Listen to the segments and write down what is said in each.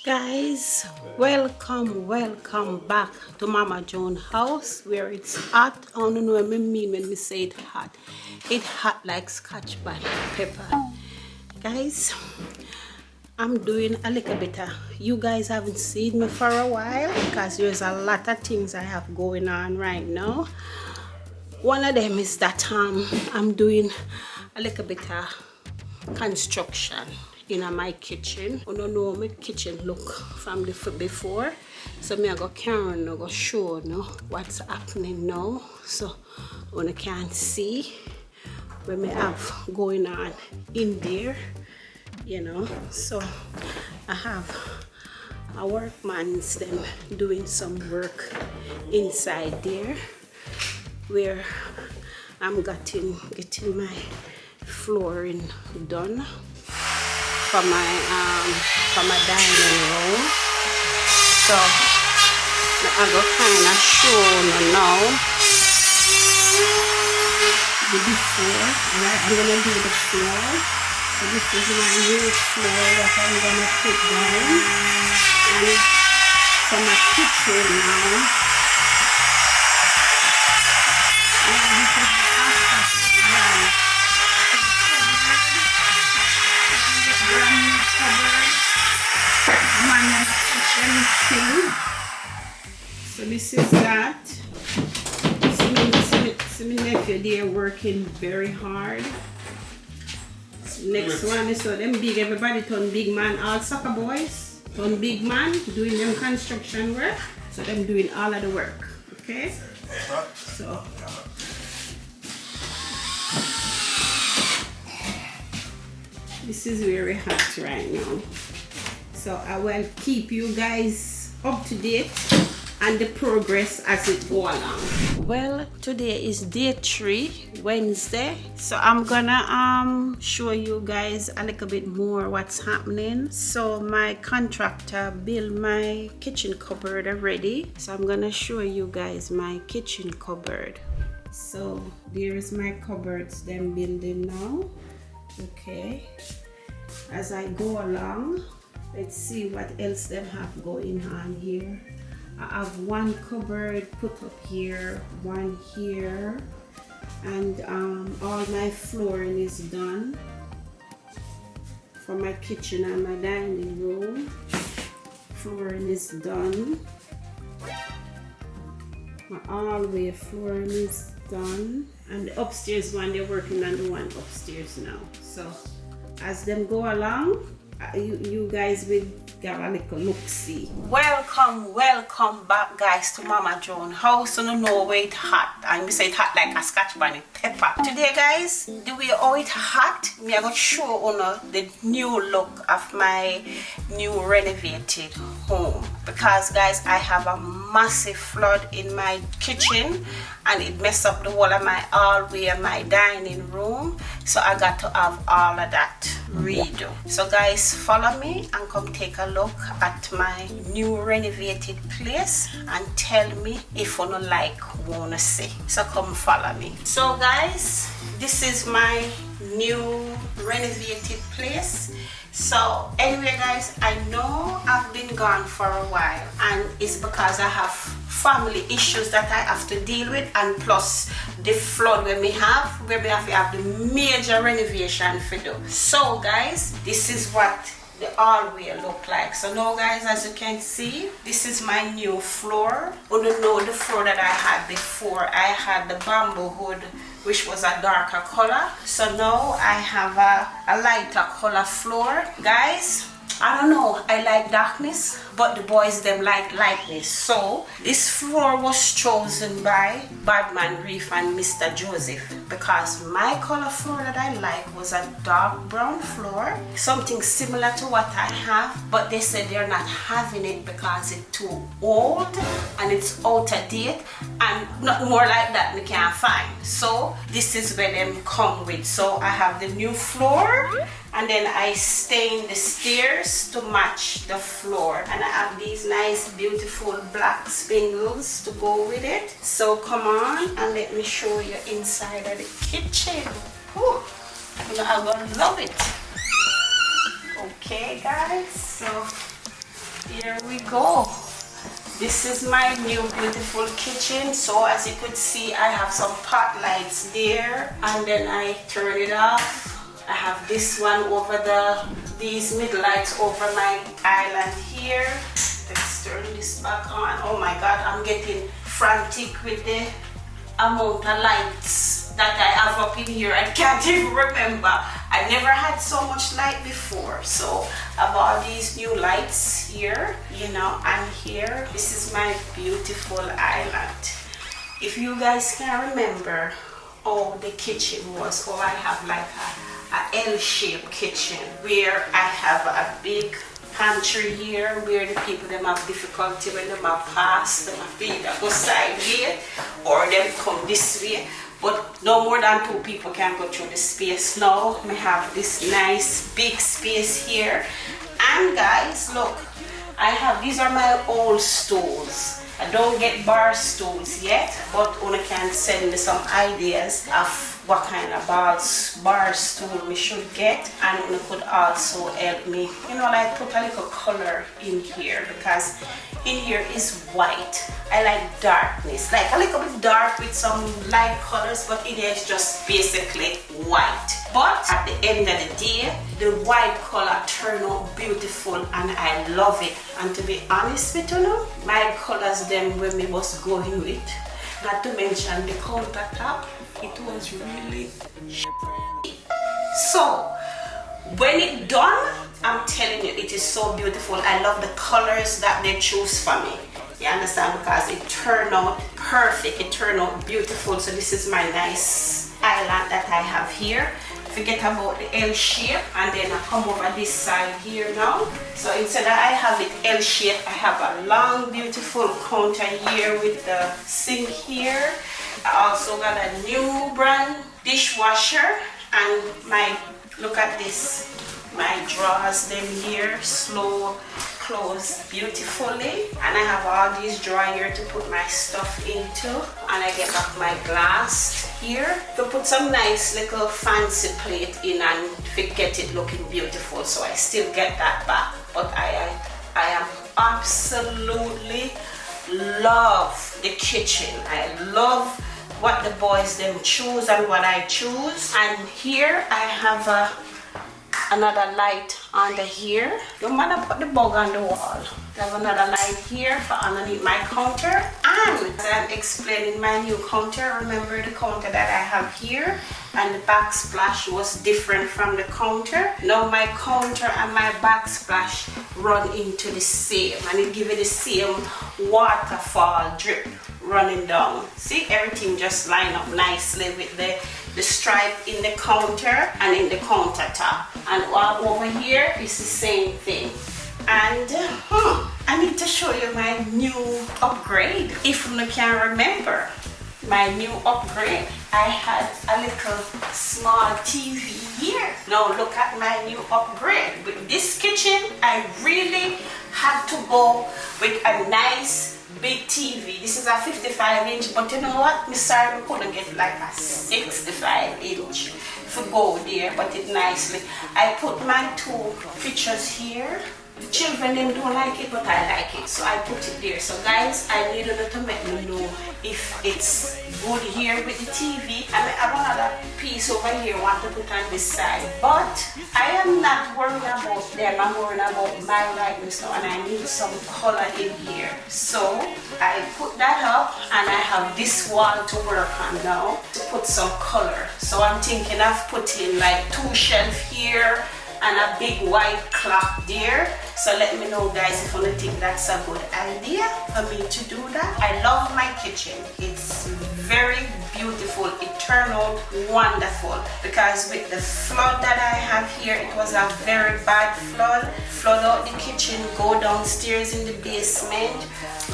Guys, welcome back to Mama Joan house where it's hot. I don't know what I mean when we say it hot. It hot like scotch bonnet pepper. Guys, I'm doing a little bit of, you guys haven't seen me for a while because there's a lot of things I have going on right now. One of them is that I'm doing a little bit of construction in my kitchen. I don't know my kitchen look from the before, so me I go carry and I go show you what's happening now, so when you can see what me have going on in there, so I have a workman's them doing some work inside there where I'm getting my flooring done for my dining room. So I go kind of show you now the before. Right, I'm gonna do the floor. So this is my new floor that I'm gonna put down, and for my kitchen now. So this is that. See my nephew there working very hard. Next one is so them big, everybody turn big man, all soccer boys turn big man doing them construction work. So them doing all of the work. Okay? So this is very hot right now. So I will keep you guys up to date and the progress as it go along. Well, today is day 3, Wednesday. So I'm gonna show you guys a little bit more what's happening. So my contractor built my kitchen cupboard already. So I'm gonna show you guys my kitchen cupboard. So there's my cupboards them building now. Okay. As I go along, let's see what else them have going on here. I have one cupboard put up here, one here, and all my flooring is done for my kitchen and my dining room. Flooring is done. My hallway flooring is done, and the upstairs one, they're working on the one upstairs now. So as them go along, you guys will get a little look-see. Welcome back, guys, to Mama Joan house. So no know where it's hot, and we say it hot like a scotch bonnet pepper. Today, guys, the way how it hot, me I gonna show you the new look of my new renovated home. Because guys, I have a massive flood in my kitchen and it messed up the wall of my hallway and my dining room, so I got to have all of that redo. So guys, follow me and come take a look at my new renovated place and tell me if you don't like wanna see. So come follow me. So guys, this is my new renovated place. So anyway guys, I know I've been gone for a while, and it's because I have family issues that I have to deal with, and plus the flood where we have to have the major renovation for do. So guys, this is what the hallway look like. So now guys, as you can see, this is my new floor. You don't know the floor that I had before. I had the bamboo hood, which was a darker color. So now I have a lighter color floor. Guys, I don't know, I like darkness, but the boys them like lightness. So this floor was chosen by Badman Reef and Mr. Joseph, because my color floor that I like was a dark brown floor, something similar to what I have, but they said they're not having it because it's too old and it's out of date, and not more like that we can't find. So this is where them come with. So I have the new floor, and then I stained the stairs to match the floor, and I have these nice beautiful black spindles to go with it. So come on and let me show you inside of the kitchen. Whew, I'm gonna love it. Okay guys, so Here we go. This is my new beautiful kitchen. So as you could see, I have some pot lights there, and then I turn it off. I have this one over these mid lights over my island here. Let's turn this back on. Oh my god, I'm getting frantic with the amount of lights that I have up in here. I can't even remember. I never had so much light before. So I bought these new lights here, you know, and here, this is my beautiful island. If you guys can remember, oh, the kitchen was, oh, I have like a L-shaped kitchen where I have a big pantry here where the people them have difficulty when them have passed, them have to either go side way or them come this way. But no more than 2 people can go through the space. Now we have this nice big space here. And guys, look, I have, these are my old stools. I don't get bar stools yet, but one can send me some ideas of what kind of bar stool we should get, and it could also help me, you know, like put a little color in here, because in here is white. I like darkness, like a little bit dark with some light colors, but in here is just basically white. But at the end of the day, the white color turned out beautiful and I love it. And to be honest with you, my colors them when we was going with, not to mention the countertop, it was really so when it done, I'm telling you, it is so beautiful. I love the colors that they choose for me, you understand, because it turned out perfect, it turned out beautiful. So this is my nice island that I have here. Forget about the L shape, and then I come over this side here now. So instead of I have it L shape, I have a long beautiful counter here with the sink here. I also got a new brand dishwasher, and my, look at this, my drawers them here slow close beautifully, and I have all these drawers here to put my stuff into, and I get back my glass here to put some nice little fancy plate in and get it looking beautiful. So I still get that back, but I am absolutely love the kitchen. I love what the boys them choose and what I choose. And here I have another light under here. Don't mind I put the bug on the wall. I have another light here for underneath my counter. And as I'm explaining my new counter, remember the counter that I have here, and the backsplash was different from the counter. Now my counter and my backsplash run into the same, and it gives it the same waterfall drip running down. See, everything just line up nicely with the stripe in the counter and in the countertop, and all over here is the same thing. And I need to show you my new upgrade. If you can remember my new upgrade, I had a little small TV here. Now look at my new upgrade. With this kitchen, I really had to go with a nice big TV. This is a 55-inch, but you know what? I'm sorry we couldn't get like a 65-inch to go there, but it nicely. I put my 2 pictures here. The children them don't like it, but I like it, so I put it there. So guys, I need you to make me know if it's good here with the TV. I have another piece over here I want to put on this side, but I am not worried about them. I'm worried about my likeness now, and I need some color in here. So I put that up, and I have this wall to work on now to put some color. So I'm thinking of putting like 2 shelves here and a big white clock there. So let me know guys if you think that's a good idea for me to do that. I love my kitchen. It's very beautiful. It turned out wonderful, because with the flood that I have here, it was a very bad flood. Flood out the kitchen, go downstairs in the basement,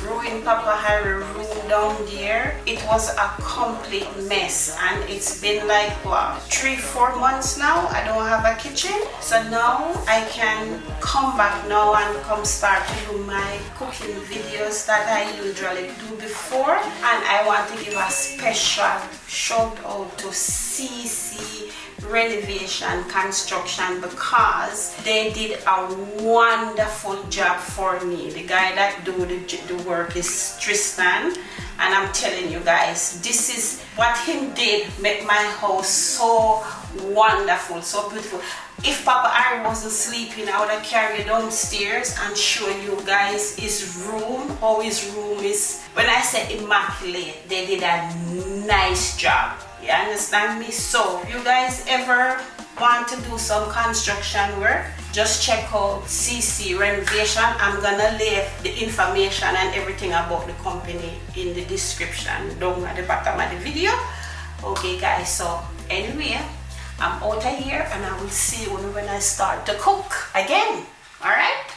ruin Papa Harry room down there. It was a complete mess, and it's been like what, 3-4 months now I don't have a kitchen. So now I can come back now and come start to do my cooking videos that I usually do before. And I want to give a special shout out to CC Renovation construction because they did a wonderful job for me. The guy that do the work is Tristan, and I'm telling you guys, this is what him did make my house so wonderful, so beautiful. If Papa Ari wasn't sleeping, I would have carried downstairs and show you guys his room, how his room is. When I say immaculate, they did a nice job. You understand me? So if you guys ever want to do some construction work, just check out CC Renovation. I'm gonna leave the information and everything about the company in the description down at the bottom of the video. Okay guys, so anyway, I'm out of here and I will see you when I start to cook again. Alright?